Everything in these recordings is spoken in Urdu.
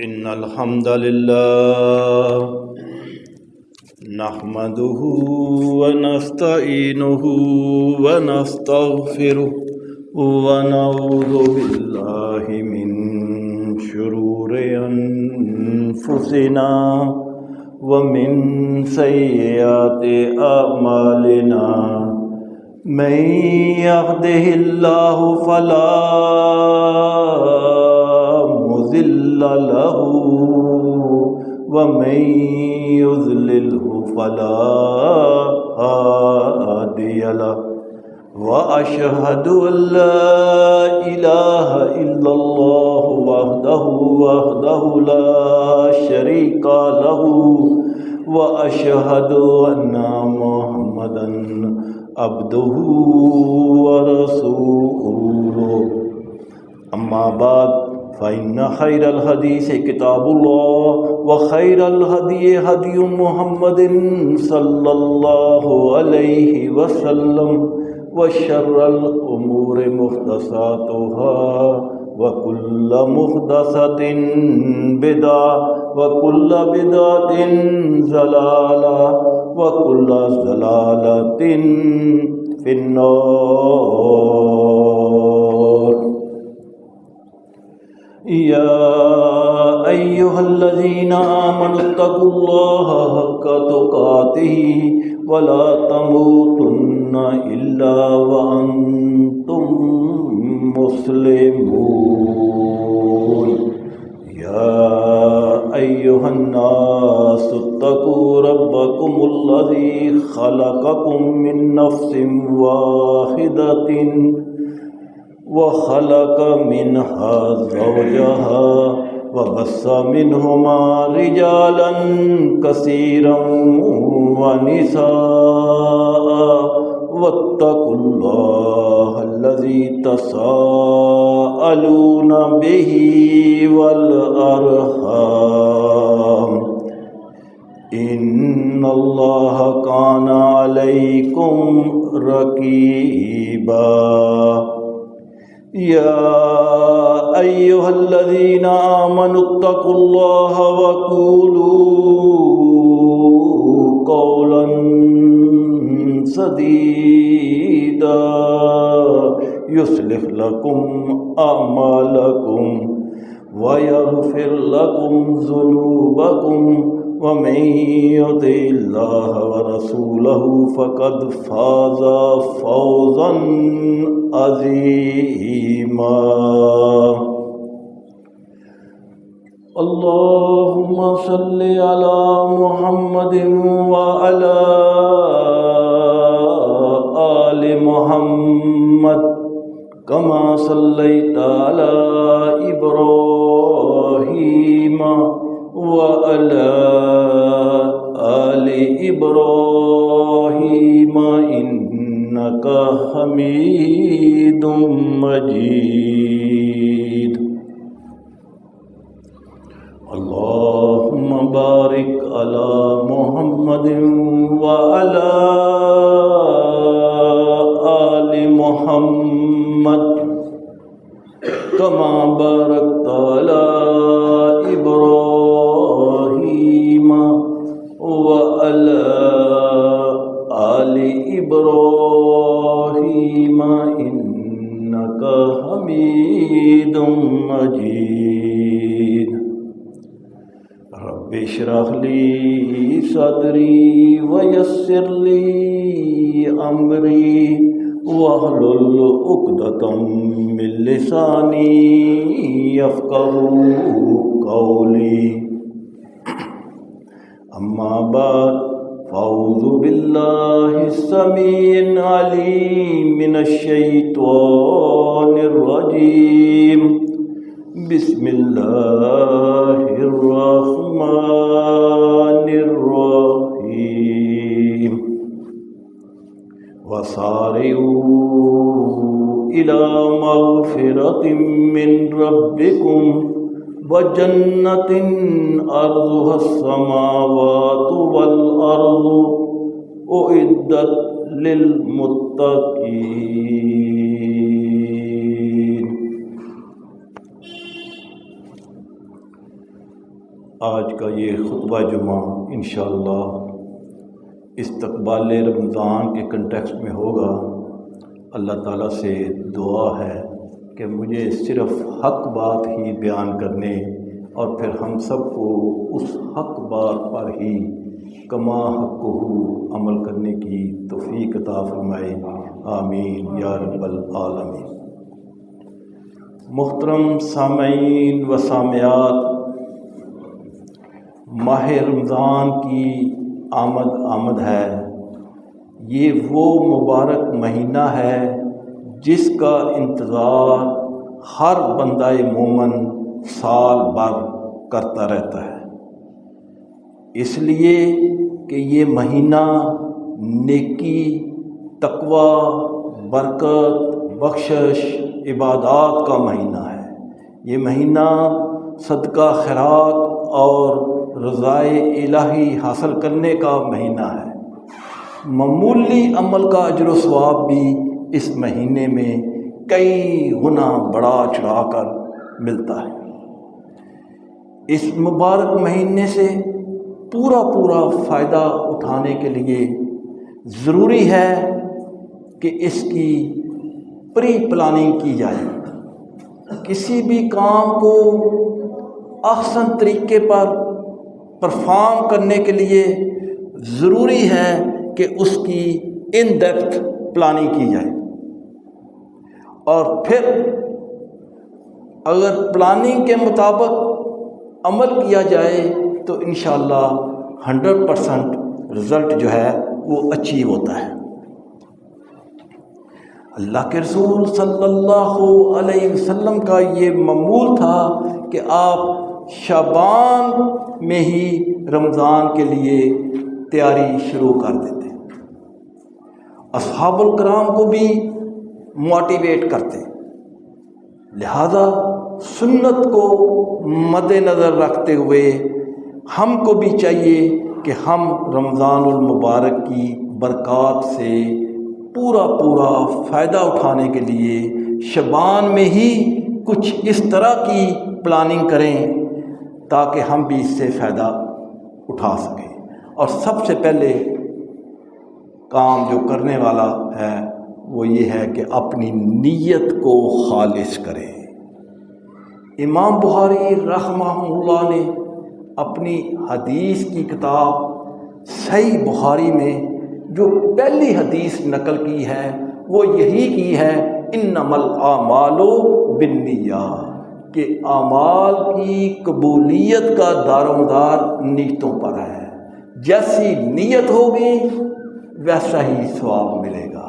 إن الحمد لله نحمده ونستعينه ونستغفره ونعوذ بالله من شرور أنفسنا ومن سيئات أعمالنا من يهده الله فلا مضل له ومن يضلله فلا هادي له وأشهد أن لا إله إلا الله وحده لا شريك له وأشهد أن محمدا عبده ورسوله أما بعد فإن خير الحديث كتاب الله وخير الهدي هدي محمد صلى الله عليه وسلم وشر الأمور محدثاتها وكل محدثة بدعة وكل بدعة ضلالة وكل ضلالة في النار. يا أيها الذين آمنوا اتقوا الله حق تقاته ولا تموتن إلا وأنتم مسلمون. يا أيها الناس اتقوا ربكم الذي خلقكم من نفس واحدة وخلق منها زوجها وبث منهما رجالا كثيرا ونساء واتقوا الله الذي تساءلون به والأرحام إن الله كان عليكم رقيبا. يا أيها الذين آمنوا اتقوا الله وقولوا قولا سديدا يصلح لكم أعمالكم ويغفر لكم ذنوبكم ومن يطع الله ورسوله فقد فاز فوزا عظيما. اللهم صل على محمد وعلى آل محمد كما صليت على إبراهيم وعلى آل إبراهيم إنك حميد مجيد. اللهم بارك على محمد وعلى آل محمد كما باركت على إبراهيم وعلى آل إبراهيم إنك حميد مجيد. رب اشرح لي صدري ويسر لي أمري واحلل عقدة من لساني يفقهوا قولي. أما بعد فأعوذ بالله السميع العليم من الشيطان الرجيم. بسم الله الرحمن الرحيم. وسارعوا إلى مغفرة من ربكم وجنة أرضها السماوات والأرض أعدت للمتقين. آج کا یہ خطبہ جمعہ انشاءاللہ استقبال رمضان کے کنٹیکسٹ میں ہوگا۔ اللہ تعالیٰ سے دعا ہے کہ مجھے صرف حق بات ہی بیان کرنے اور پھر ہم سب کو اس حق بات پر ہی کما حقہ عمل کرنے کی توفیق عطا فرمائے، آمین یا رب العالمین۔ محترم سامعین و سامعات، ماہ رمضان کی آمد ہے۔ یہ وہ مبارک مہینہ ہے جس کا انتظار ہر بندہ مومن سال بھر کرتا رہتا ہے، اس لیے کہ یہ مہینہ نیکی، تقوی، برکت، بخشش، عبادات کا مہینہ ہے۔ یہ مہینہ صدقہ خیرات اور رضائے الہی حاصل کرنے کا مہینہ ہے۔ معمولی عمل کا اجر و ثواب بھی اس مہینے میں کئی گنا بڑھا چڑھا کر ملتا ہے۔ اس مبارک مہینے سے پورا فائدہ اٹھانے کے لیے ضروری ہے کہ اس کی پری پلاننگ کی جائے۔ کسی بھی کام کو احسن طریقے پر پرفارم کرنے کے لیے ضروری ہے کہ اس کی ان ڈیپتھ پلاننگ کی جائے، اور پھر اگر پلاننگ کے مطابق عمل کیا جائے تو انشاءاللہ 100% رزلٹ جو ہے وہ اچیو ہوتا ہے۔ اللہ کے رسول صلی اللہ علیہ وسلم کا یہ معمول تھا کہ آپ شعبان میں ہی رمضان کے لیے تیاری شروع کر دیتے، اصحاب الکرام کو بھی موٹیویٹ کرتے۔ لہذا سنت کو مد نظر رکھتے ہوئے ہم کو بھی چاہیے کہ ہم رمضان المبارک کی برکات سے پورا فائدہ اٹھانے کے لیے شعبان میں ہی کچھ اس طرح کی پلاننگ کریں تاکہ ہم بھی اس سے فائدہ اٹھا سکیں۔ اور سب سے پہلے کام جو کرنے والا ہے وہ یہ ہے کہ اپنی نیت کو خالص کریں۔ امام بخاری رحمہ اللہ نے اپنی حدیث کی کتاب صحیح بخاری میں جو پہلی حدیث نقل کی ہے وہ یہی کی ہے، انما الاعمال بالنیات، کہ اعمال کی قبولیت کا دار و مدار نیتوں پر ہے۔ جیسی نیت ہوگی ویسا ہی ثواب ملے گا۔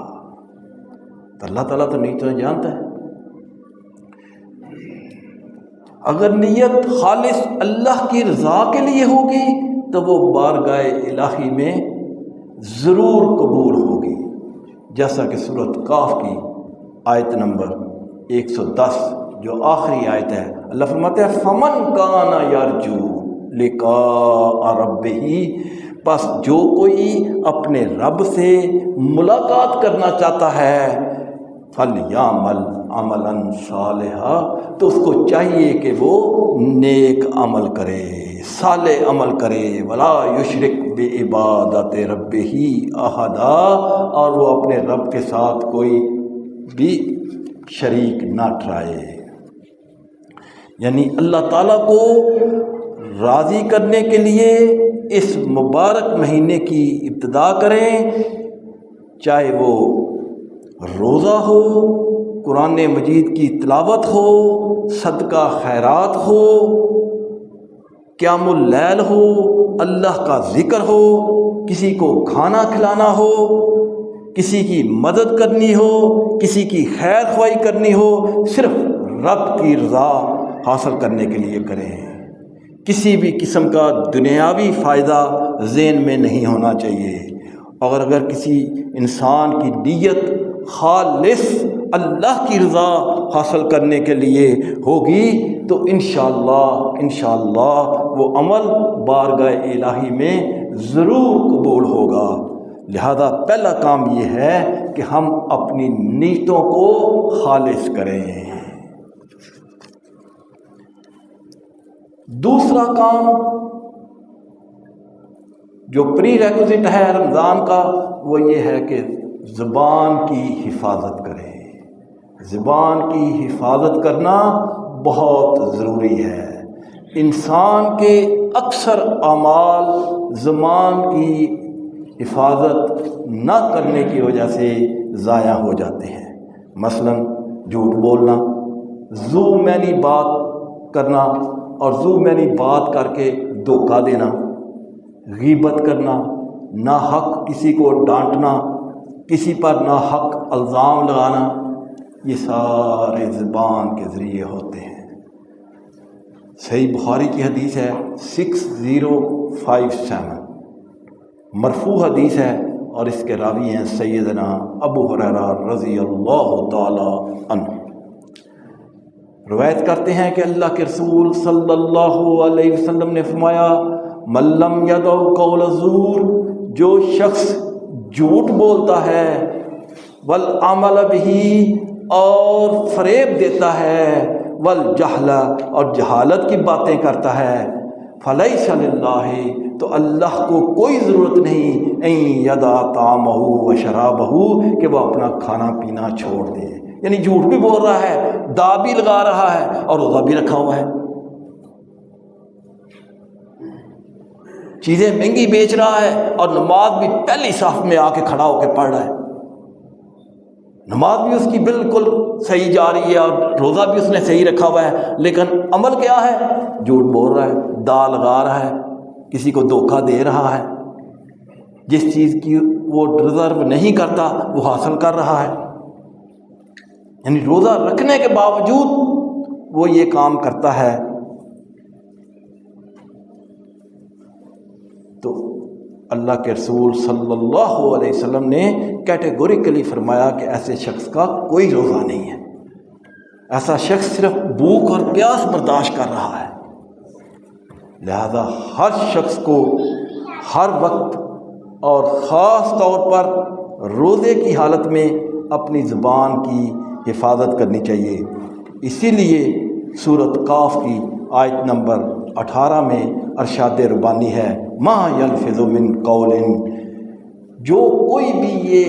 تو اللہ تعالیٰ تو نیتیں جانتا ہے۔ اگر نیت خالص اللہ کی رضا کے لیے ہوگی تو وہ بارگاہ الہی میں ضرور قبول ہوگی، جیسا کہ سورۃ کاف کی آیت نمبر 110 جو آخری آیت ہے، اللہ فرماتے ہیں فمن کان یرجو لقاء ربہ، پس جو کوئی اپنے رب سے ملاقات کرنا چاہتا ہے فلیعمل عملا صالحا، تو اس کو چاہیے کہ وہ نیک عمل کرے، صالح عمل کرے، ولا یشرک بعبادت ربہ احدا، اور وہ اپنے رب کے ساتھ کوئی بھی شریک نہ ٹھہرائے۔ یعنی اللہ تعالیٰ کو راضی کرنے کے لیے اس مبارک مہینے کی ابتدا کریں، چاہے وہ روزہ ہو، قرآن مجید کی تلاوت ہو، صدقہ خیرات ہو، قیام اللیل ہو، اللہ کا ذکر ہو، کسی کو کھانا کھلانا ہو، کسی کی مدد کرنی ہو، کسی کی خیر خواہی کرنی ہو، صرف رب کی رضا حاصل کرنے کے لیے کریں۔ کسی بھی قسم کا دنیاوی فائدہ ذہن میں نہیں ہونا چاہیے۔ اگر کسی انسان کی نیت خالص اللہ کی رضا حاصل کرنے کے لیے ہوگی تو انشاءاللہ وہ عمل بارگاہ الہی میں ضرور قبول ہوگا۔ لہذا پہلا کام یہ ہے کہ ہم اپنی نیتوں کو خالص کریں۔ دوسرا کام جو پری ریکوزٹ ہے رمضان کا وہ یہ ہے کہ زبان کی حفاظت کرے۔ زبان کی حفاظت کرنا بہت ضروری ہے۔ انسان کے اکثر اعمال زبان کی حفاظت نہ کرنے کی وجہ سے ضائع ہو جاتے ہیں۔ مثلا جھوٹ بولنا، ذو معنی بات کرنا اور ذو معنی بات کر کے دھوکہ دینا، غیبت کرنا، ناحق کسی کو ڈانٹنا، کسی پر ناحق الزام لگانا، یہ سارے زبان کے ذریعے ہوتے ہیں۔ صحیح بخاری کی حدیث ہے 6057، مرفوع حدیث ہے اور اس کے راوی ہیں سیدنا ابو ہریرہ رضی اللہ تعالی عنہ۔ روایت کرتے ہیں کہ اللہ کے رسول صلی اللہ علیہ وسلم نے فرمایا، من لم یدع قول الزور، جو شخص جھوٹ بولتا ہے، والعمل بہ، اور فریب دیتا ہے، والجہل، اور جہالت کی باتیں کرتا ہے، فلیس للہ، تو اللہ کو کوئی ضرورت نہیں ان یدع طعامہ و شرابہ، کہ وہ اپنا کھانا پینا چھوڑ دے۔ یعنی جھوٹ بھی بول رہا ہے، دا بھی لگا رہا ہے اور روزہ بھی رکھا ہوا ہے، چیزیں مہنگی بیچ رہا ہے اور نماز بھی پہلی صف میں آ کے کھڑا ہو کے پڑھ رہا ہے، نماز بھی اس کی بالکل صحیح جا رہی ہے اور روزہ بھی اس نے صحیح رکھا ہوا ہے، لیکن عمل کیا ہے؟ جھوٹ بول رہا ہے، دا لگا رہا ہے، کسی کو دھوکہ دے رہا ہے، جس چیز کی وہ ڈیزرو نہیں کرتا وہ حاصل کر رہا ہے۔ یعنی روزہ رکھنے کے باوجود وہ یہ کام کرتا ہے۔ تو اللہ کے رسول صلی اللہ علیہ وسلم نے کیٹیگوریکلی فرمایا کہ ایسے شخص کا کوئی روزہ نہیں ہے، ایسا شخص صرف بھوک اور پیاس برداشت کر رہا ہے۔ لہذا ہر شخص کو ہر وقت اور خاص طور پر روزے کی حالت میں اپنی زبان کی حفاظت کرنی چاہیے۔ اسی لیے سورۃ قاف کی آیت نمبر 18 میں ارشاد ربانی ہے، ما یلفظ من قول، جو کوئی بھی یہ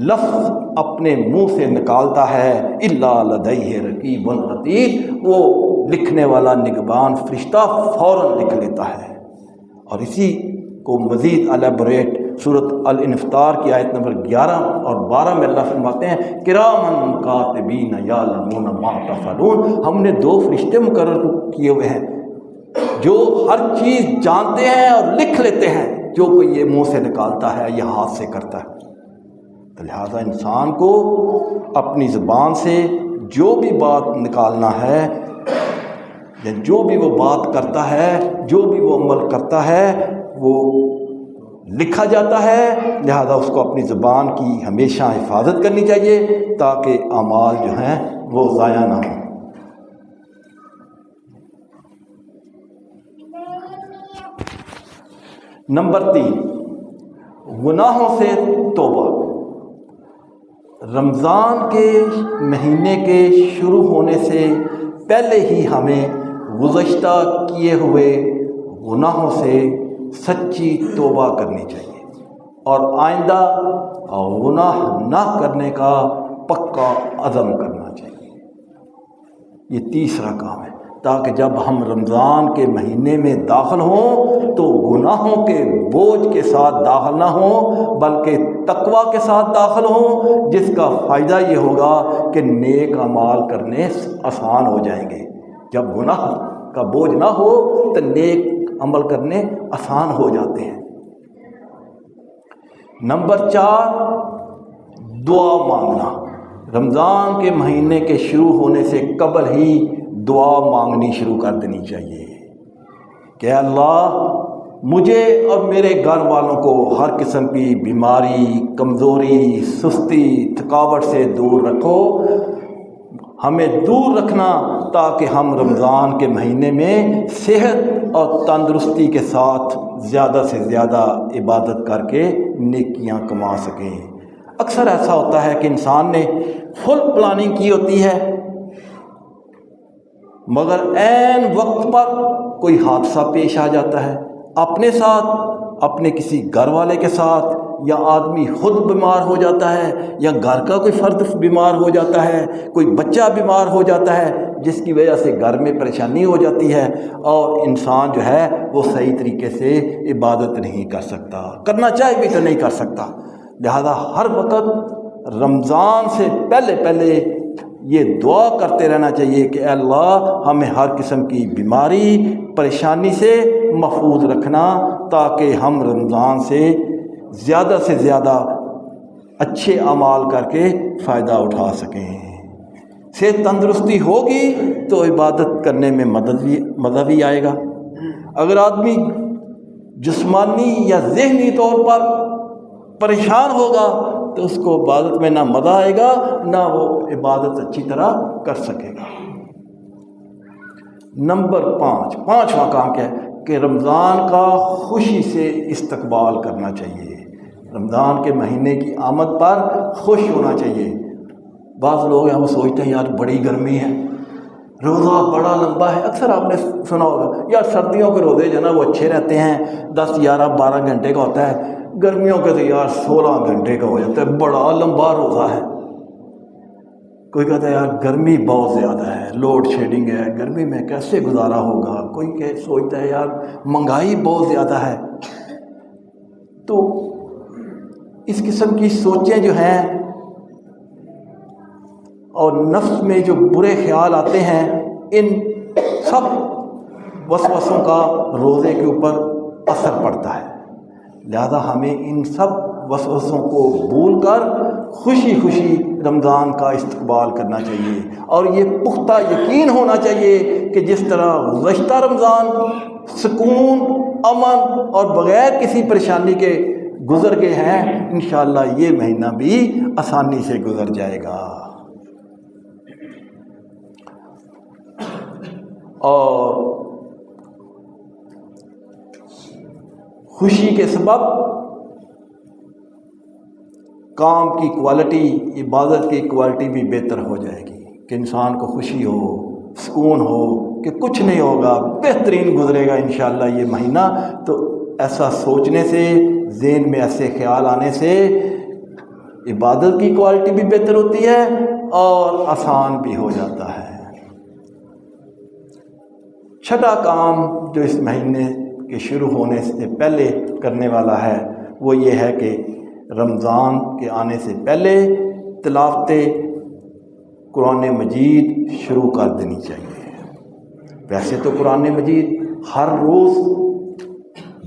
لفظ اپنے منہ سے نکالتا ہے، الا لدیہ رقیب عتید، وہ لکھنے والا نگبان فرشتہ فوراً لکھ لیتا ہے۔ اور اسی کو مزید الیبوریٹ سورۃ الانفطار کی آیت نمبر 11 اور 12 میں اللہ فرماتے ہیں، کرامن کاتبین یعلمون ما تفعلون، ہم نے 2 فرشتے مقرر کیے ہوئے ہیں جو ہر چیز جانتے ہیں اور لکھ لیتے ہیں جو کوئی یہ منہ سے نکالتا ہے یا ہاتھ سے کرتا ہے۔ تو لہٰذا انسان کو اپنی زبان سے جو بھی بات نکالنا ہے یا جو بھی وہ بات کرتا ہے، جو بھی وہ عمل کرتا ہے، وہ لکھا جاتا ہے۔ لہذا اس کو اپنی زبان کی ہمیشہ حفاظت کرنی چاہیے تاکہ اعمال جو ہیں وہ ضائع نہ ہوں۔ نمبر 3، گناہوں سے توبہ۔ رمضان کے مہینے کے شروع ہونے سے پہلے ہی ہمیں گزشتہ کیے ہوئے گناہوں سے سچی توبہ کرنی چاہیے اور آئندہ گناہ نہ کرنے کا پکا عزم کرنا چاہیے۔ یہ تیسرا کام ہے، تاکہ جب ہم رمضان کے مہینے میں داخل ہوں تو گناہوں کے بوجھ کے ساتھ داخل نہ ہوں بلکہ تقویٰ کے ساتھ داخل ہوں، جس کا فائدہ یہ ہوگا کہ نیک اعمال کرنے آسان ہو جائیں گے۔ جب گناہ کا بوجھ نہ ہو تو نیک عمل کرنے آسان ہو جاتے ہیں۔ نمبر 4، دعا مانگنا۔ رمضان کے مہینے کے شروع ہونے سے قبل ہی دعا مانگنی شروع کر دینی چاہیے کہ اللہ مجھے اور میرے گھر والوں کو ہر قسم کی بیماری، کمزوری، سستی، تھکاوٹ سے دور رکھو، ہمیں دور رکھنا تاکہ ہم رمضان کے مہینے میں صحت اور تندرستی کے ساتھ زیادہ سے زیادہ عبادت کر کے نیکیاں کما سکیں۔ اکثر ایسا ہوتا ہے کہ انسان نے فل پلاننگ کی ہوتی ہے مگر عین وقت پر کوئی حادثہ پیش آ جاتا ہے، اپنے ساتھ، اپنے کسی گھر والے کے ساتھ، یا آدمی خود بیمار ہو جاتا ہے، یا گھر کا کوئی فرد بیمار ہو جاتا ہے، کوئی بچہ بیمار ہو جاتا ہے، جس کی وجہ سے گھر میں پریشانی ہو جاتی ہے اور انسان جو ہے وہ صحیح طریقے سے عبادت نہیں کر سکتا، کرنا چاہے بھی تو نہیں کر سکتا۔ لہذا ہر وقت رمضان سے پہلے یہ دعا کرتے رہنا چاہیے کہ اے اللہ ہمیں ہر قسم کی بیماری پریشانی سے محفوظ رکھنا، تاکہ ہم رمضان سے زیادہ اچھے اعمال کر کے فائدہ اٹھا سکیں۔ صحت تندرستی ہوگی تو عبادت کرنے میں مزہ بھی آئے گا۔ اگر آدمی جسمانی یا ذہنی طور پر پریشان ہوگا تو اس کو عبادت میں نہ مزہ آئے گا، نہ وہ عبادت اچھی طرح کر سکے گا۔ نمبر 5، پانچواں کام کیا ہے کہ رمضان کا خوشی سے استقبال کرنا چاہیے۔ رمضان کے مہینے کی آمد پر خوش ہونا چاہیے۔ بعض لوگ ہیں وہ سوچتے ہیں یار بڑی گرمی ہے، روزہ بڑا لمبا ہے۔ اکثر آپ نے سنا ہوگا یار سردیوں کے روزے جو نا وہ اچھے رہتے ہیں، 10، 11، 12 گھنٹے کا ہوتا ہے، گرمیوں کے تو یار 16 گھنٹے کا ہو جاتا ہے، بڑا لمبا روزہ ہے۔ کوئی کہتا ہے یار گرمی بہت زیادہ ہے، لوڈ شیڈنگ ہے، گرمی میں کیسے گزارا ہوگا۔ کوئی سوچتا ہے یار مہنگائی بہت زیادہ ہے۔ تو اس قسم کی سوچیں جو ہیں اور نفس میں جو برے خیال آتے ہیں، ان سب وسوسوں کا روزے کے اوپر اثر پڑتا ہے۔ لہذا ہمیں ان سب وسوسوں کو بھول کر خوشی رمضان کا استقبال کرنا چاہیے، اور یہ پختہ یقین ہونا چاہیے کہ جس طرح گزشتہ رمضان سکون، امن اور بغیر کسی پریشانی کے گزر گئے ہیں، انشاءاللہ یہ مہینہ بھی آسانی سے گزر جائے گا۔ اور خوشی کے سبب کام کی کوالٹی، عبادت کی کوالٹی بھی بہتر ہو جائے گی کہ انسان کو خوشی ہو، سکون ہو کہ کچھ نہیں ہوگا، بہترین گزرے گا انشاءاللہ یہ مہینہ۔ تو ایسا سوچنے سے، ذہن میں ایسے خیال آنے سے عبادت کی کوالٹی بھی بہتر ہوتی ہے اور آسان بھی ہو جاتا ہے۔ چھٹا کام جو اس مہینے کے شروع ہونے سے پہلے کرنے والا ہے وہ یہ ہے کہ رمضان کے آنے سے پہلے تلاوت قرآن مجید شروع کر دینی چاہیے۔ ویسے تو قرآن مجید ہر روز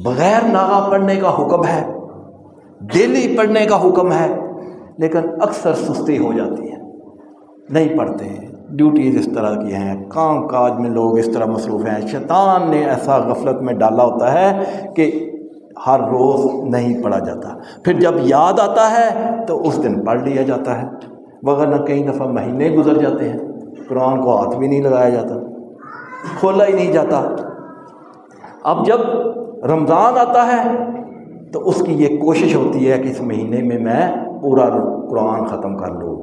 بغیر ناغہ پڑھنے کا حکم ہے، ڈیلی پڑھنے کا حکم ہے، لیکن اکثر سستی ہو جاتی ہے، نہیں پڑھتے ہیں۔ ڈیوٹیز اس طرح کی ہیں، کام کاج میں لوگ اس طرح مصروف ہیں، شیطان نے ایسا غفلت میں ڈالا ہوتا ہے کہ ہر روز نہیں پڑھا جاتا۔ پھر جب یاد آتا ہے تو اس دن پڑھ لیا جاتا ہے، وغیرہ کئی دفعہ مہینے گزر جاتے ہیں، قرآن کو ہاتھ بھی نہیں لگایا جاتا، کھولا ہی نہیں جاتا۔ اب جب رمضان آتا ہے تو اس کی یہ کوشش ہوتی ہے کہ اس مہینے میں میں پورا قرآن ختم کر لوں۔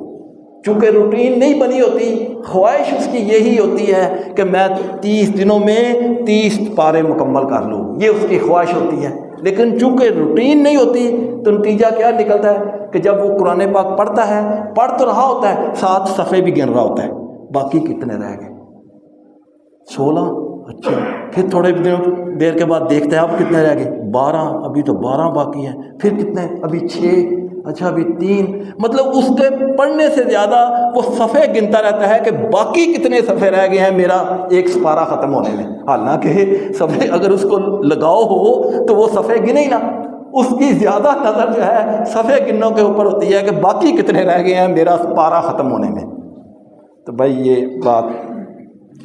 چونکہ روٹین نہیں بنی ہوتی، خواہش اس کی یہی ہوتی ہے کہ میں 30 دنوں میں 30 پارے مکمل کر لوں، یہ اس کی خواہش ہوتی ہے۔ لیکن چونکہ روٹین نہیں ہوتی تو نتیجہ کیا نکلتا ہے کہ جب وہ قرآن پاک پڑھتا ہے، پڑھ تو رہا ہوتا ہے، 7 صفحے بھی گن رہا ہوتا ہے، باقی کتنے رہ گئے؟ 16۔ اچھا، پھر تھوڑے دیر کے بعد دیکھتے ہیں اب کتنے رہ گئے؟ 12۔ ابھی تو 12 باقی ہیں۔ پھر کتنے؟ ابھی 6۔ اچھا ابھی 3۔ مطلب اس کے پڑھنے سے زیادہ وہ صفحے گنتا رہتا ہے کہ باقی کتنے صفحے رہ گئے ہیں میرا ایک سپارہ ختم ہونے میں۔ حالانکہ صفحے اگر اس کو لگاؤ ہو تو وہ صفحے گنے ہی نا، اس کی زیادہ نظر جو ہے صفحے گنوں کے اوپر ہوتی ہے کہ باقی کتنے رہ گئے ہیں میرا سپارہ ختم ہونے میں۔ تو بھائی یہ بات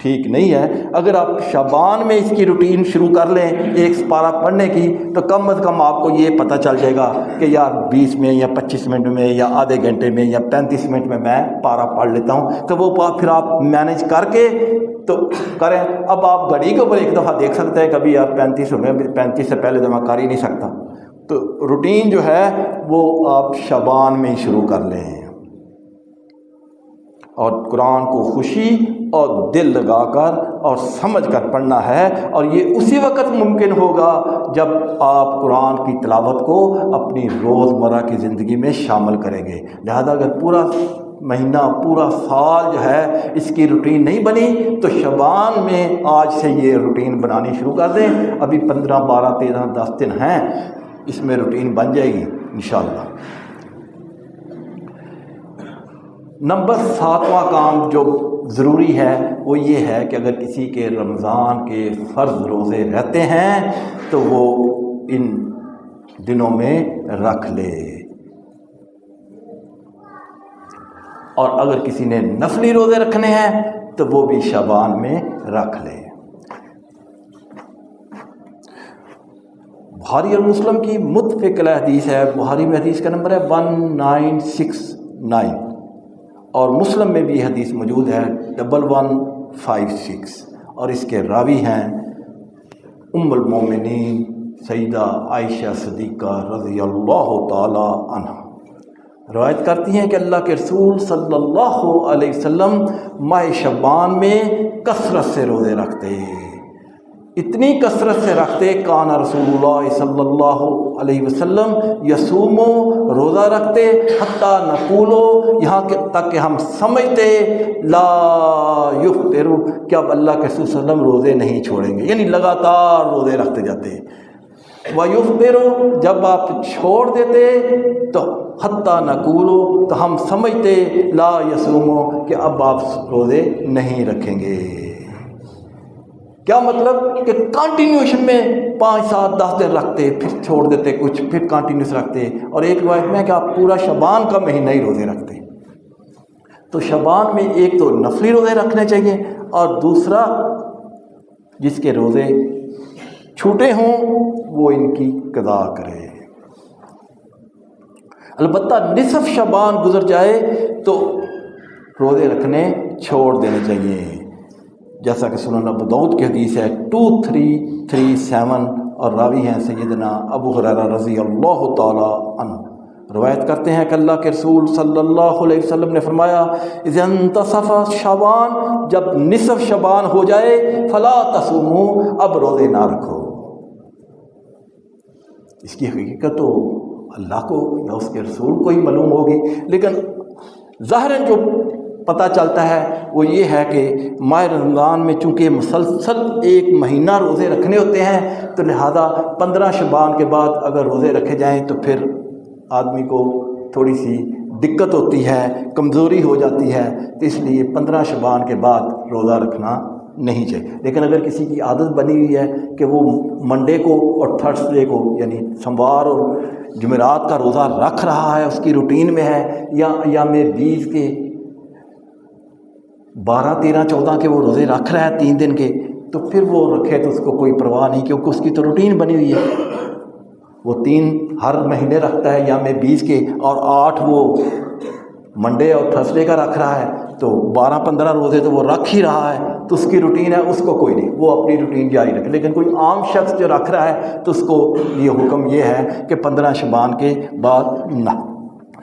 ٹھیک نہیں ہے۔ اگر آپ شعبان میں اس کی روٹین شروع کر لیں ایک سپارہ پڑھنے کی، تو کم از کم آپ کو یہ پتہ چل جائے گا کہ یار 20 میں یا 25 منٹ میں یا آدھے گھنٹے میں یا 35 منٹ میں پارہ پڑھ لیتا ہوں۔ تو وہ پھر آپ مینیج کر کے تو کریں۔ اب آپ گھڑی کے اوپر ایک دفعہ دیکھ سکتے ہیں کبھی یار 35 سے پہلے تو میں کر ہی نہیں سکتا۔ تو روٹین جو ہے وہ آپ شعبان میں ہی شروع کر لیں، اور قرآن کو خوشی اور دل لگا کر اور سمجھ کر پڑھنا ہے، اور یہ اسی وقت ممکن ہوگا جب آپ قرآن کی تلاوت کو اپنی روزمرہ کی زندگی میں شامل کریں گے۔ لہذا اگر پورا مہینہ پورا سال جو ہے اس کی روٹین نہیں بنی تو شعبان میں آج سے یہ روٹین بنانی شروع کر دیں۔ ابھی 15 12 13 10 دن ہیں، اس میں روٹین بن جائے گی انشاءاللہ۔ نمبر 7واں کام جو ضروری ہے وہ یہ ہے کہ اگر کسی کے رمضان کے فرض روزے رہتے ہیں تو وہ ان دنوں میں رکھ لے، اور اگر کسی نے نفلی روزے رکھنے ہیں تو وہ بھی شعبان میں رکھ لے۔ بخاری اور مسلم کی متفق علیہ حدیث ہے، بخاری میں حدیث کا نمبر ہے 1969، اور مسلم میں بھی حدیث موجود ہے 1156، اور اس کے راوی ہیں ام المومنین سیدہ عائشہ صدیقہ رضی اللہ تعالی عنہ۔ روایت کرتی ہیں کہ اللہ کے رسول صلی اللہ علیہ وسلم ماہ شعبان میں کثرت سے روزے رکھتے، اتنی کثرت سے رکھتے، کان رسول اللہ صلی اللہ علیہ وسلم یصومو، روزہ رکھتے، حتیٰ نقولو، یہاں تک کہ ہم سمجھتے، لا یفطر، کہ اب اللہ کے رسول صلی اللہ علیہ وسلم روزے نہیں چھوڑیں گے، یعنی لگاتار روزے رکھتے جاتے۔ وَيُفْطِرُ، جب آپ چھوڑ دیتے تو حتیٰ نقولو، تو ہم سمجھتے، لا یصومو، کہ اب آپ روزے نہیں رکھیں گے۔ کیا مطلب کہ کنٹینیوشن میں 5 7 10 دن رکھتے، پھر چھوڑ دیتے کچھ، پھر کنٹینیوس رکھتے، اور ایک روایت میں کہ آپ پورا شعبان کا مہینہ ہی روزے رکھتے۔ تو شعبان میں ایک تو نفلی روزے رکھنے چاہیے، اور دوسرا جس کے روزے چھوٹے ہوں وہ ان کی قضا کرے۔ البتہ نصف شعبان گزر جائے تو روزے رکھنے چھوڑ دینے چاہیے، جیسا کہ سنن ابو داؤد کی حدیث ہے 2337، اور راوی ہیں سیدنا ابو ہریرہ رضی اللہ تعالی عنہ۔ روایت کرتے ہیں کہ اللہ کے رسول صلی اللہ علیہ وسلم نے فرمایا، اذا انتصف شعبان، جب نصف شعبان ہو جائے، فلا تصوموا، اب روزے نہ رکھو۔ اس کی حقیقت تو اللہ کو یا اس کے رسول کو ہی معلوم ہوگی، لیکن ظاہراً جو پتہ چلتا ہے وہ یہ ہے کہ ماہ رمضان میں چونکہ مسلسل ایک مہینہ روزے رکھنے ہوتے ہیں، تو لہذا 15 شعبان کے بعد اگر روزے رکھے جائیں تو پھر آدمی کو تھوڑی سی دقت ہوتی ہے، کمزوری ہو جاتی ہے، تو اس لیے 15 شعبان کے بعد روزہ رکھنا نہیں چاہیے۔ لیکن اگر کسی کی عادت بنی ہوئی ہے کہ وہ منڈے کو اور تھرسڈے کو، یعنی سوموار اور جمعرات کا روزہ رکھ رہا ہے، اس کی روٹین میں ہے، یا ایام 20 کے 12 13 14 کے وہ روزے رکھ رہا ہے 3 دن کے، تو پھر وہ رکھے تو اس کو کوئی پرواہ نہیں، کیونکہ اس کی تو روٹین بنی ہوئی ہے۔ وہ 3 ہر مہینے رکھتا ہے ایام 20 کے، اور 8 وہ منڈے اور تھرسڈے کا رکھ رہا ہے، تو 12 15 روزے تو وہ رکھ ہی رہا ہے، تو اس کی روٹین ہے، اس کو کوئی نہیں، وہ اپنی روٹین جاری رکھے۔ لیکن کوئی عام شخص جو رکھ رہا ہے تو اس کو یہ حکم یہ ہے کہ 15 شعبان کے بعد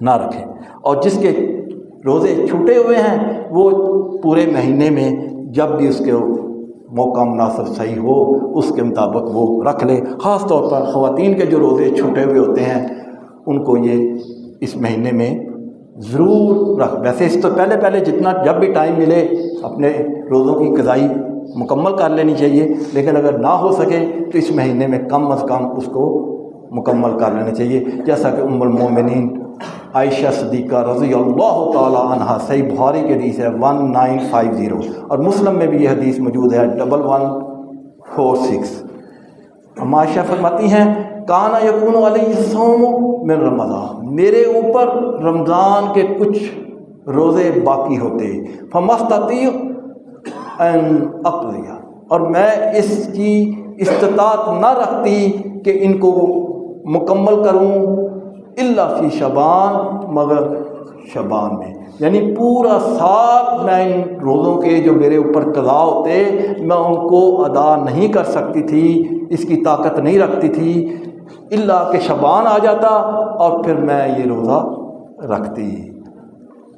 نہ رکھے، اور جس کے روزے چھوٹے ہوئے ہیں وہ پورے مہینے میں جب بھی اس کے موقع مناسب صحیح ہو اس کے مطابق وہ رکھ لے۔ خاص طور پر خواتین کے جو روزے چھوٹے ہوئے ہوتے ہیں ان کو یہ اس مہینے میں ضرور ویسے اس تو پہلے جتنا جب بھی ٹائم ملے اپنے روزوں کی قضائی مکمل کر لینی چاہیے، لیکن اگر نہ ہو سکے تو اس مہینے میں کم از کم اس کو مکمل کر لینا چاہیے، جیسا کہ ام المومنین عائشہ صدیقہ رضی اللہ تعالی عنہا، صحیح بخاری کی حدیث ہے 1950، اور مسلم میں بھی یہ حدیث موجود ہے 1146۔ ہم عائشہ فرماتی ہیں، کانا یکون علیہ الصوم من رمضان، میرے اوپر رمضان کے کچھ روزے باقی ہوتے، فمستطیع ان اقضی، اور میں اس کی استطاعت نہ رکھتی کہ ان کو مکمل کروں، الا فی شعبان، مگر شعبان میں، یعنی پورا سال میں ان روزوں کے جو میرے اوپر قضا ہوتے میں ان کو ادا نہیں کر سکتی تھی، اس کی طاقت نہیں رکھتی تھی، الا کہ شعبان آ جاتا اور پھر میں یہ روزہ رکھتی۔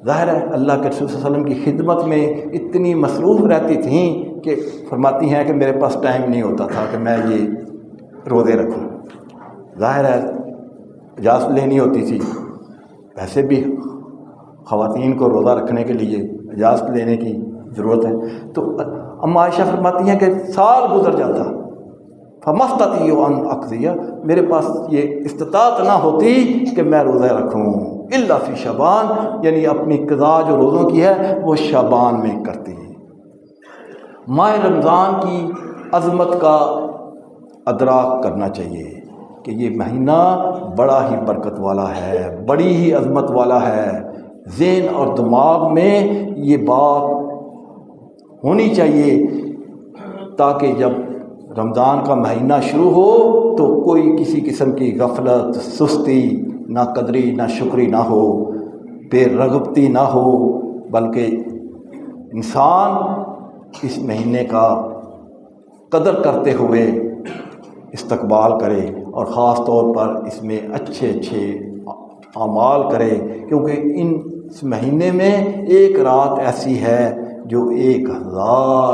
ظاہر ہے اللہ کے رسول صلی اللہ علیہ وسلم کی خدمت میں اتنی مصروف رہتی تھیں کہ فرماتی ہیں کہ میرے پاس ٹائم نہیں ہوتا تھا کہ میں یہ روزے رکھوں۔ ظاہر ہے اجازت لینی ہوتی تھی، ویسے بھی خواتین کو روزہ رکھنے کے لیے اجازت لینے کی ضرورت ہے۔ تو اما عائشہ فرماتی ہیں کہ سال گزر جاتا، فمستطیع ان اقضیہ، میرے پاس یہ استطاعت نہ ہوتی کہ میں روزہ رکھوں الا فی شعبان، یعنی اپنی قضاء جو روزوں کی ہے وہ شعبان میں کرتی ہے۔ ماہ رمضان کی عظمت کا ادراک کرنا چاہیے کہ یہ مہینہ بڑا ہی برکت والا ہے، بڑی ہی عظمت والا ہے۔ ذہن اور دماغ میں یہ بات ہونی چاہیے تاکہ جب رمضان کا مہینہ شروع ہو تو کوئی کسی قسم کی غفلت، سستی، نہ قدری، نہ شکری نہ ہو، بے رغبتی نہ ہو، بلکہ انسان اس مہینے کا قدر کرتے ہوئے استقبال کرے اور خاص طور پر اس میں اچھے اعمال کرے، کیونکہ اس مہینے میں ایک رات ایسی ہے جو 1000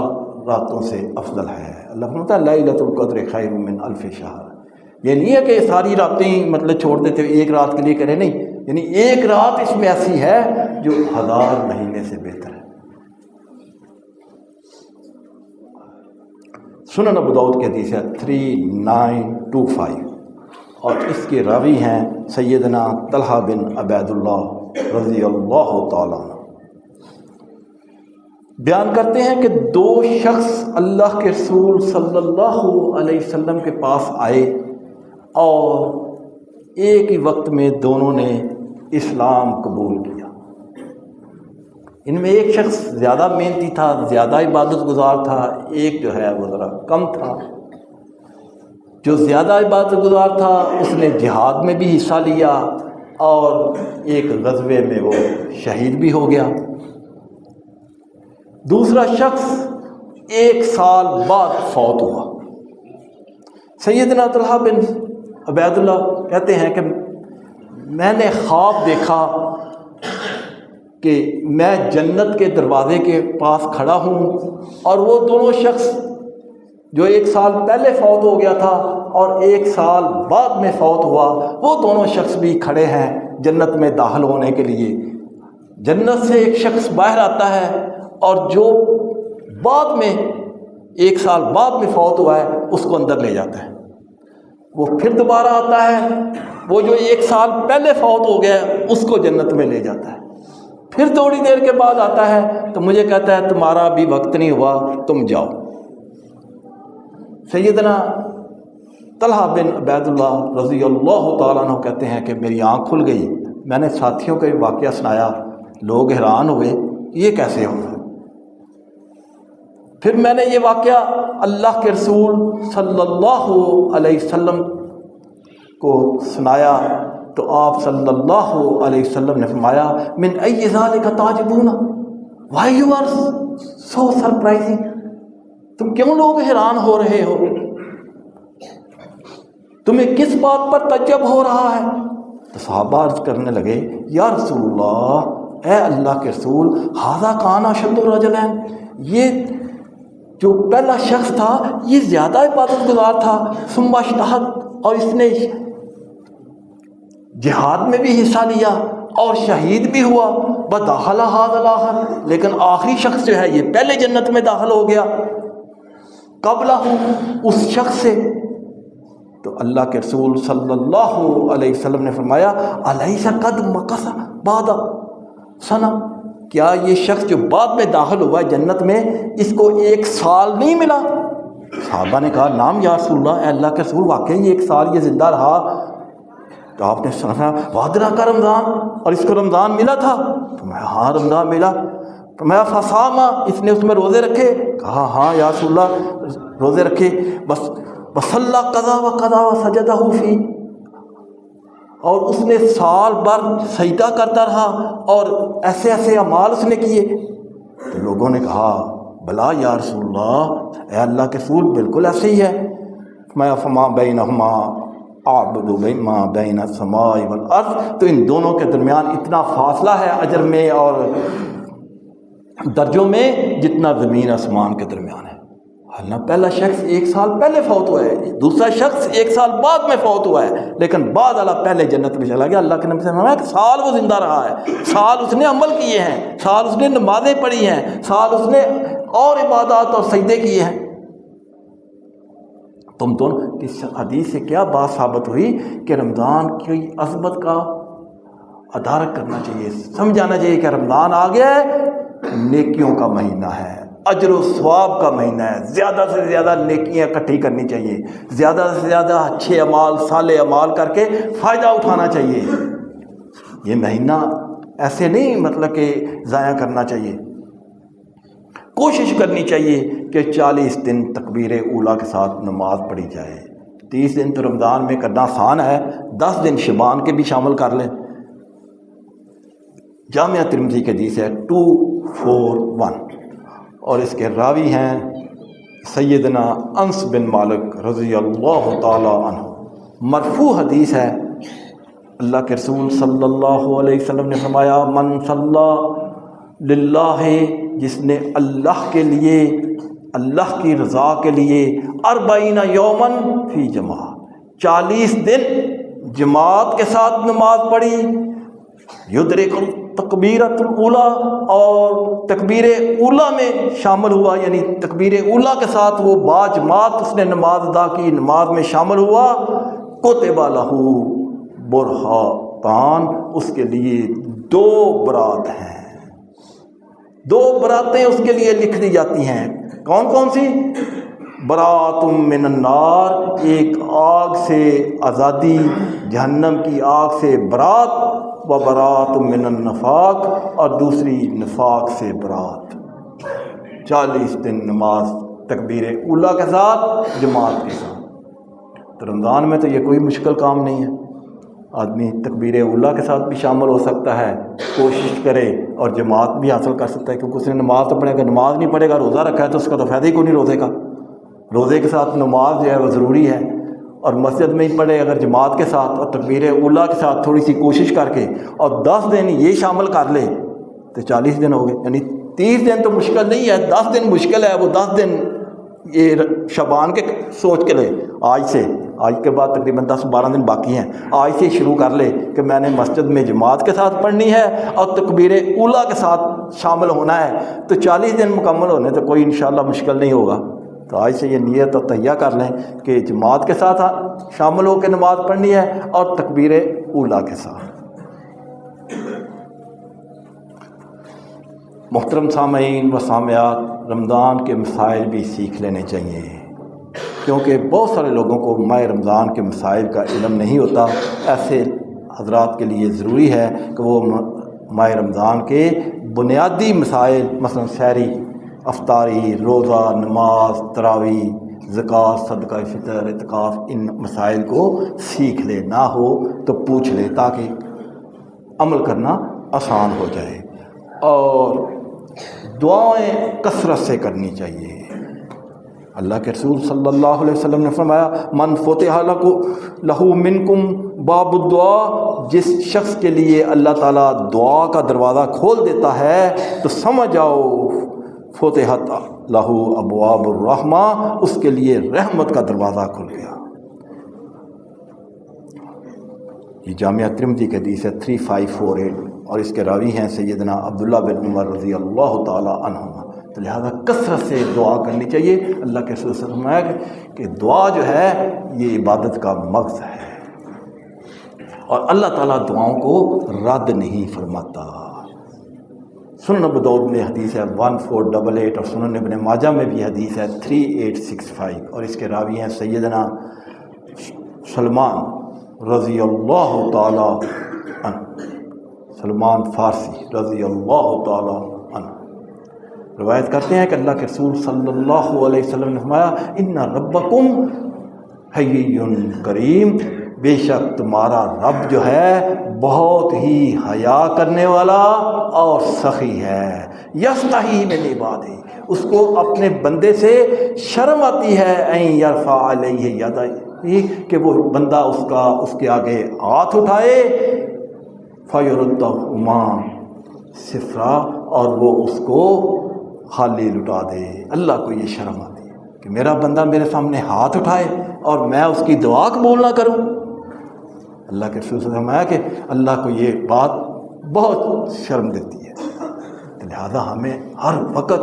راتوں سے افضل ہے۔ اللہ فرماتا ہے لیلۃ القدر خیر من الف شہر۔ یہ نہیں ہے کہ ساری راتیں مطلب چھوڑ دیتے ایک رات کے لیے کریں، نہیں، یعنی ایک رات اس میں ایسی ہے جو 1000 مہینے سے بہتر ہے۔ سنن ابو داؤد کی حدیث ہے 3925، اور اس کے راوی ہیں سیدنا طلحہ بن عبید اللہ رضی اللہ تعالیٰ عنہ۔ بیان کرتے ہیں کہ 2 شخص اللہ کے رسول صلی اللہ علیہ وسلم کے پاس آئے اور ایک ہی وقت میں دونوں نے اسلام قبول کیا۔ ان میں ایک شخص زیادہ محنتی تھا، زیادہ عبادت گزار تھا، ایک جو ہے وہ ذرا کم تھا۔ جو زیادہ عبادت گزار تھا اس نے جہاد میں بھی حصہ لیا اور ایک غزوے میں وہ شہید بھی ہو گیا۔ دوسرا شخص 1 سال بعد فوت ہوا۔ سیدنا طلحہ بن عبید اللہ کہتے ہیں کہ میں نے خواب دیکھا کہ میں جنت کے دروازے کے پاس کھڑا ہوں اور وہ دونوں شخص جو 1 سال پہلے فوت ہو گیا تھا اور 1 سال بعد میں فوت ہوا، وہ دونوں شخص بھی کھڑے ہیں جنت میں داخل ہونے کے لیے۔ جنت سے ایک شخص باہر آتا ہے اور جو بعد میں 1 سال بعد میں فوت ہوا ہے اس کو اندر لے جاتا ہے۔ وہ پھر دوبارہ آتا ہے، وہ جو 1 سال پہلے فوت ہو گیا اس کو جنت میں لے جاتا ہے۔ پھر تھوڑی دیر کے بعد آتا ہے تو مجھے کہتا ہے تمہارا ابھی وقت نہیں ہوا، تم جاؤ۔ سیدنا طلحہ بن عبید اللہ رضی اللہ تعالیٰ عنہ کہتے ہیں کہ میری آنکھ کھل گئی، میں نے ساتھیوں کو یہ واقعہ سنایا، لوگ حیران ہوئے یہ کیسے ہوگا۔ پھر میں نے یہ واقعہ اللہ کے رسول صلی اللہ علیہ وسلم کو سنایا تو آپ صلی اللہ علیہ وسلم نے فرمایا من ای ذالک تعجبون، why you are so surprising, تم کیوں لوگ حیران ہو رہے ہو، تمہیں کس بات پر تعجب ہو رہا ہے؟ تو صحابہ عرض کرنے لگے یا رسول اللہ، اے اللہ کے رسول، ھذا کان اشد الرجلین، یہ جو پہلا شخص تھا یہ زیادہ عبادت گزار تھا، ثم اجتہد، اور اس نے جہاد میں بھی حصہ لیا اور شہید بھی ہوا، بداخلہ ھذا الاخر، لیکن آخری شخص جو ہے یہ پہلے جنت میں داخل ہو گیا قبلہ اس شخص سے۔ تو اللہ کے رسول صلی اللہ علیہ وسلم نے فرمایا الیس قد مکث بعد سنہ، کیا یہ شخص جو بعد میں داخل ہوا ہے جنت میں اس کو 1 سال نہیں ملا؟ صحابہ نے کہا نام یا رسول اللہ، اے اللہ کے رسول واقعی 1 سال یہ زندہ رہا؟ تو آپ نے سنا وعدہ کا رمضان، اور اس کو رمضان ملا تھا؟ تو میں ہاں رمضان ملا۔ تو میں فصامہ، اس نے اس میں روزے رکھے؟ کہا ہاں یا رسول اللہ روزے رکھے۔ بس وصلی قضا و قضا و سجدہ فی، اور اس نے سال بھر سجدہ کرتا رہا اور ایسے ایسے اعمال اس نے کیے۔ تو لوگوں نے کہا بلا یا رسول اللہ، اے اللہ کے رسول بالکل ایسے ہی ہے۔ میں فما بینہما اعبد ما بین السماء والارض، تو ان دونوں کے درمیان اتنا فاصلہ ہے اجر میں اور درجوں میں جتنا زمین آسمان کے درمیان ہے۔ حالانہ پہلا شخص 1 سال پہلے فوت ہوا ہے، دوسرا شخص 1 سال بعد میں فوت ہوا ہے، لیکن بعد اللہ پہلے جنت میں چلا گیا۔ اللہ کے نبی سے فرمایا کہ سال وہ زندہ رہا ہے، سال اس نے عمل کیے ہیں، سال اس نے نمازیں پڑھی ہیں، سال اس نے اور عبادات اور سجدے کیے ہیں۔ تم دونوں اس حدیث سے کیا بات ثابت ہوئی کہ رمضان کی عظمت کا ادارک کرنا چاہیے، سمجھانا چاہیے کہ رمضان آ گیا ہے، نیکیوں کا مہینہ ہے، اجر و ثواب کا مہینہ ہے، زیادہ سے زیادہ نیکیاں اکٹھی کرنی چاہیے، زیادہ سے زیادہ اچھے اعمال صالح اعمال کر کے فائدہ اٹھانا چاہیے۔ یہ مہینہ ایسے نہیں مطلب کہ ضائع کرنا چاہیے، کوشش کرنی چاہیے کہ 40 دن تکبیر اولیٰ کے ساتھ نماز پڑھی جائے۔ 30 دن تو رمضان میں کرنا آسان ہے، 10 دن شعبان کے بھی شامل کر لیں۔ جامعہ ترمذی کی حدیث ہے 241 اور اس کے راوی ہیں سیدنا انس بن مالک رضی اللہ تعالی عنہ۔ مرفوع حدیث ہے، اللہ کے رسول صلی اللہ علیہ وسلم نے فرمایا من صلی للہ، جس نے اللہ کے لیے، اللہ کی رضا کے لیے 40 یومن فی جماعت، 40 دن جماعت کے ساتھ نماز پڑھی، یدرک تکبیرۃ الاولیٰ، اور تکبیر اولیٰ میں شامل ہوا، یعنی تکبیر اولیٰ کے ساتھ وہ با جماعت اس نے نماز ادا کی، نماز میں شامل ہوا، کتب لہ برہتان، اس کے لیے 2 برات ہیں، 2 براتیں اس کے لیے لکھ دی جاتی ہیں۔ کون کون سی؟ برات من النار، ایک آگ سے آزادی، جہنم کی آگ سے برات، و برات من النفاق، اور دوسری نفاق سے برات۔ 40 دن نماز تکبیر اولیٰ کے ساتھ جماعت کے ساتھ۔ تو رمضان میں تو یہ کوئی مشکل کام نہیں ہے، آدمی تکبیر اولیٰ کے ساتھ بھی شامل ہو سکتا ہے، کوشش کرے اور جماعت بھی حاصل کر سکتا ہے، کیونکہ اس نے نماز تو پڑھے گا، نماز نہیں پڑھے گا، روزہ رکھا ہے تو اس کا تو فائدہ ہی کوئی نہیں روزے کا۔ روزے کے ساتھ نماز جو ہے وہ ضروری ہے، اور مسجد میں ہی پڑھے اگر جماعت کے ساتھ اور تکبیر اولیٰ کے ساتھ تھوڑی سی کوشش کر کے، اور 10 دن یہ شامل کر لے تو 40 دن ہو گئے، یعنی 30 دن تو مشکل نہیں ہے، 10 دن مشکل ہے، وہ 10 دن یہ شعبان کے سوچ کے لے، آج کے بعد تقریباً 10-12 دن باقی ہیں، آج سے شروع کر لے کہ میں نے مسجد میں جماعت کے ساتھ پڑھنی ہے اور تکبیر اولیٰ کے ساتھ شامل ہونا ہے، تو 40 دن مکمل ہونے تو کوئی انشاءاللہ مشکل نہیں ہوگا۔ تو آج سے یہ نیت اور تہیہ کر لیں کہ جماعت کے ساتھ شامل ہو کے نماز پڑھنی ہے اور تکبیر اولیٰ کے ساتھ۔ محترم سامعین و سامعات، رمضان کے مسائل بھی سیکھ لینے چاہیے، کیونکہ بہت سارے لوگوں کو ماہ رمضان کے مسائل کا علم نہیں ہوتا۔ ایسے حضرات کے لیے ضروری ہے کہ وہ ماہ رمضان کے بنیادی مسائل، مثلا سحری، افطاری، روزہ، نماز، تراویح، زکوٰۃ، صدقہ فطر، اعتکاف، ان مسائل کو سیکھ لے، نہ ہو تو پوچھ لے تاکہ عمل کرنا آسان ہو جائے۔ اور دعائیں کثرت سے کرنی چاہیے۔ اللہ کے رسول صلی اللہ علیہ وسلم نے فرمایا من فتح لہ منکم باب الدعا، جس شخص کے لیے اللہ تعالیٰ دعا کا دروازہ کھول دیتا ہے تو سمجھ جاؤ فتحت لہ ابواب الرحمہ، اس کے لیے رحمت کا دروازہ کھل گیا۔ یہ جامعہ ترمذی کی حدیث ہے 3548 اور اس کے راوی ہیں سیدنا عبداللہ بن عمر رضی اللہ تعالی عنہما۔ تو لہذا کثرت سے دعا کرنی چاہیے۔ اللہ کے رسول صلی اللہ علیہ وسلم نے کہ دعا جو ہے یہ عبادت کا مغز ہے، اور اللہ تعالیٰ دعاؤں کو رد نہیں فرماتا۔ سنن ابو داؤد میں حدیث ہے 1488 اور سنن ابن ماجہ میں بھی حدیث ہے 3865 اور اس کے راوی ہیں سیدنا سلمان رضی اللہ تعالی عنہ، سلمان فارسی رضی اللہ تعالی عنہ روایت کرتے ہیں کہ اللہ کے رسول صلی اللہ علیہ وسلم نے فرمایا ان ربکم حی کریم، بے شک تمہارا رب جو ہے بہت ہی حیا کرنے والا اور سخی ہے، یستحی من عبادہ، اس کو اپنے بندے سے شرم آتی ہے، این یرفع علیہ یدہ، کہ وہ بندہ اس کے آگے ہاتھ اٹھائے فَيُرُدَّهُمَا صِفْرًا، اور وہ اس کو خالی لٹا دے۔ اللہ کو یہ شرم آتی ہے کہ میرا بندہ میرے سامنے ہاتھ اٹھائے اور میں اس کی دعا قبول نہ کروں۔ اللہ کے رسول صلی اللہ علیہ وسلم نے فرمایا کہ اللہ کو یہ بات بہت شرم دیتی ہے، لہذا ہمیں ہر وقت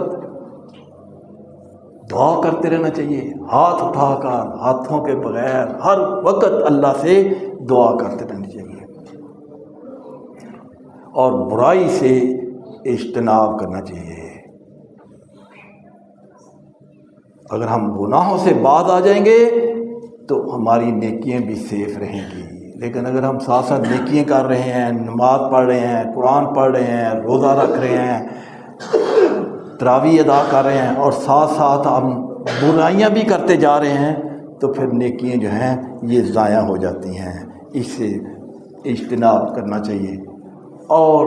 دعا کرتے رہنا چاہیے، ہاتھ اٹھا کر ہاتھوں کے بغیر ہر وقت اللہ سے دعا کرتے رہنی چاہیے، اور برائی سے اجتناب کرنا چاہیے۔ اگر ہم گناہوں سے باز آ جائیں گے تو ہماری نیکیاں بھی سیف رہیں گی، لیکن اگر ہم ساتھ ساتھ نیکیاں کر رہے ہیں، نماز پڑھ رہے ہیں، قرآن پڑھ رہے ہیں، روزہ رکھ رہے ہیں، تراویح ادا کر رہے ہیں، اور ساتھ ساتھ ہم برائیاں بھی کرتے جا رہے ہیں، تو پھر نیکیاں جو ہیں یہ ضائع ہو جاتی ہیں۔ اس سے اجتناب کرنا چاہیے، اور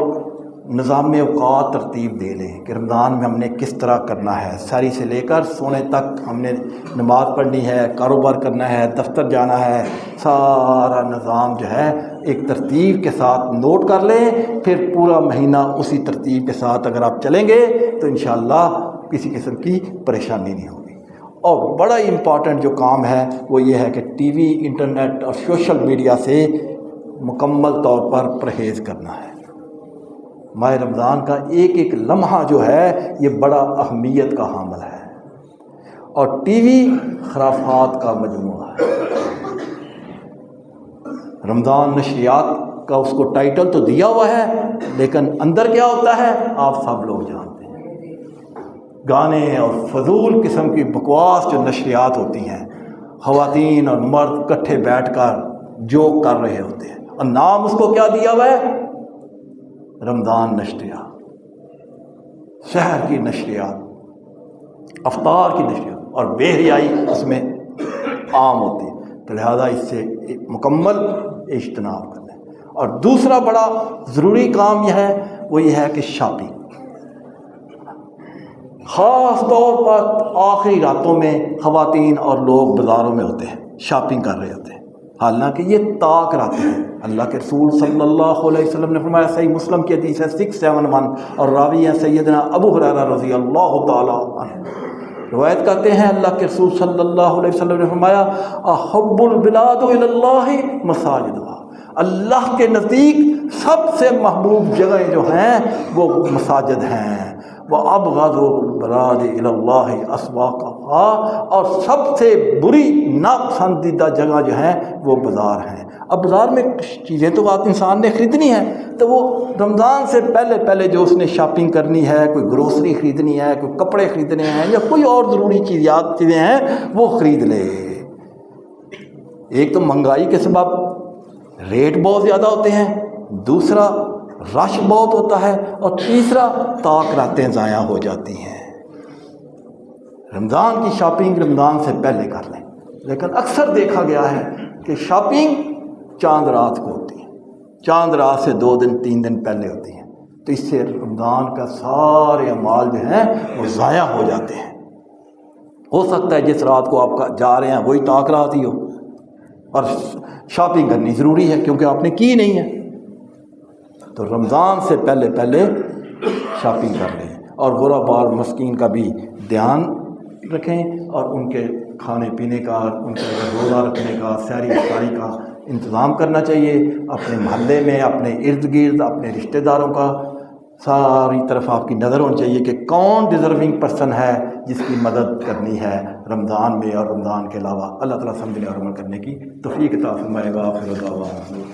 نظام اوقات ترتیب دے لیں کہ رمضان میں ہم نے کس طرح کرنا ہے، سحری سے لے کر سونے تک ہم نے نماز پڑھنی ہے، کاروبار کرنا ہے، دفتر جانا ہے، سارا نظام جو ہے ایک ترتیب کے ساتھ نوٹ کر لیں، پھر پورا مہینہ اسی ترتیب کے ساتھ اگر آپ چلیں گے تو انشاءاللہ کسی قسم کی پریشانی نہیں ہوگی۔ اور بڑا امپورٹنٹ جو کام ہے وہ یہ ہے کہ ٹی وی، انٹرنیٹ اور سوشل میڈیا سے مکمل طور پر پرہیز کرنا ہے۔ ماہ رمضان کا ایک ایک لمحہ جو ہے یہ بڑا اہمیت کا حامل ہے، اور ٹی وی خرافات کا مجموعہ ہے۔ رمضان نشریات کا اس کو ٹائٹل تو دیا ہوا ہے، لیکن اندر کیا ہوتا ہے آپ سب لوگ جانتے ہیں۔ گانے اور فضول قسم کی بکواس جو نشریات ہوتی ہیں، خواتین اور مرد اکٹھے بیٹھ کر جوک کر رہے ہوتے ہیں، اور نام اس کو کیا دیا ہوا ہے؟ رمضان نشریات، شہر کی نشریات، افطار کی نشریات، اور بے حیائی اس میں عام ہوتی ہے، تو لہذا اس سے مکمل اجتناب کرنا ہے۔ اور دوسرا بڑا ضروری کام یہ ہے، وہ یہ ہے کہ شاپنگ، خاص طور پر آخری راتوں میں خواتین اور لوگ بازاروں میں ہوتے ہیں، شاپنگ کر رہے ہوتے ہیں، حالانکہ یہ طاق راتیں ہیں۔ اللہ کے رسول صلی اللہ علیہ وسلم نے فرمایا، صحیح مسلم کی حدیث ہے 671، اور راوی ہیں سیدنا ابو ہریرہ رضی اللہ تعالی عنہ، روایت کرتے ہیں اللہ کے رسول صلی اللہ علیہ وسلم نے فرمایا، احب البلاد الی اللہ مساجدها، اللہ کے نزدیک سب سے محبوب جگہیں جو ہیں وہ مساجد ہیں، وَأَبْغَضُ الْبِلَادِ إِلَى اللَّهِ أَسْوَاقُهَا، اور سب سے بری ناپسندیدہ جگہ جو ہیں وہ بازار ہیں۔ اب بازار میں چیزیں تو انسان نے خریدنی ہے، تو وہ رمضان سے پہلے جو اس نے شاپنگ کرنی ہے، کوئی گروسری خریدنی ہے، کوئی کپڑے خریدنے ہیں، یا کوئی اور ضروری چیزیں ہیں وہ خرید لے۔ ایک تو مہنگائی کے سبب ریٹ بہت زیادہ ہوتے ہیں، دوسرا رش بہت ہوتا ہے، اور تیسرا طاق راتیں ضائع ہو جاتی ہیں۔ رمضان کی شاپنگ رمضان سے پہلے کر لیں، لیکن اکثر دیکھا گیا ہے کہ شاپنگ چاند رات کو ہوتی ہے، چاند رات سے 2 دن 3 دن پہلے ہوتی ہیں، تو اس سے رمضان کا سارے اعمال جو ہیں وہ ضائع ہو جاتے ہیں۔ ہو سکتا ہے جس رات کو آپ جا رہے ہیں وہی طاق رات ہی ہو، اور شاپنگ کرنی ضروری ہے کیونکہ آپ نے کی نہیں ہے، تو رمضان سے پہلے شاپنگ کر لیں، اور غربا مسکین کا بھی دھیان رکھیں، اور ان کے کھانے پینے کا، ان کے روزہ رکھنے کا، سحری افطاری کا انتظام کرنا چاہیے۔ اپنے محلے میں، اپنے ارد گرد، اپنے رشتہ داروں کا ساری طرف آپ کی نظر ہونی چاہیے کہ کون ڈیزرونگ پرسن ہے جس کی مدد کرنی ہے رمضان میں اور رمضان کے علاوہ۔ اللہ تعالیٰ سمجھنے اور عمل کرنے کی توفیق عطا فرمائے گا۔ آخر دعوانا